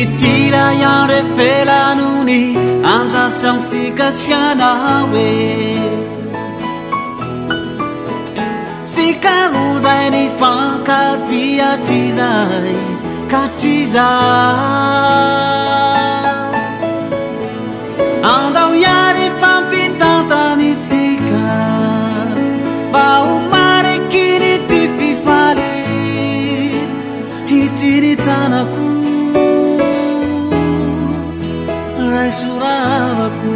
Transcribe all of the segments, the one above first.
tira yare felanuni andra samtsika sianawe sikaruzai ni fankatia tizai katiza andau yare fampitanta ni sika bau mare kiri tififali hitiri tanaku suravaku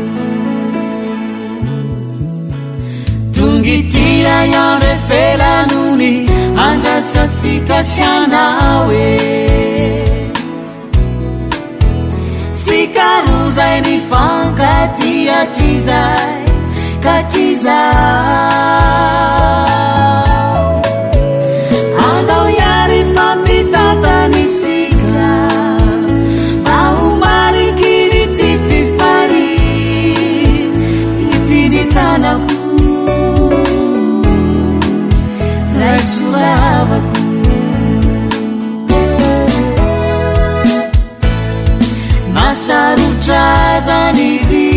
tungitira yande felanuni anda sasika sianawe sikaruza ni fankatia tizai katiza andau yari fampitata ni sika suravaku masaru trazanidi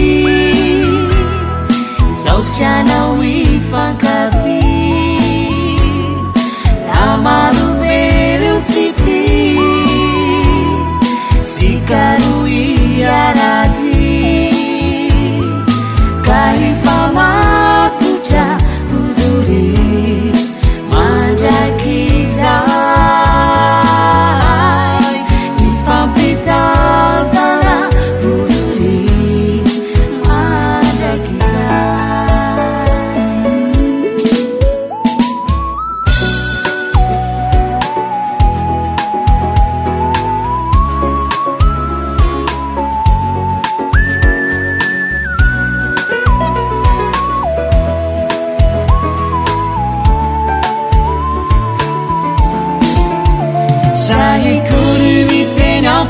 zausiana wifankati lamaruvereutsiti sikaru iarati kaifamatucha uduri Manjakizai Ifampitantara Puturi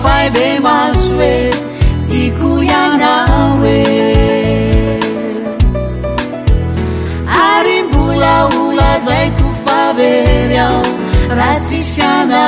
Pai be maswe tikuyanawe arimbula ula zai kufaveria rasishana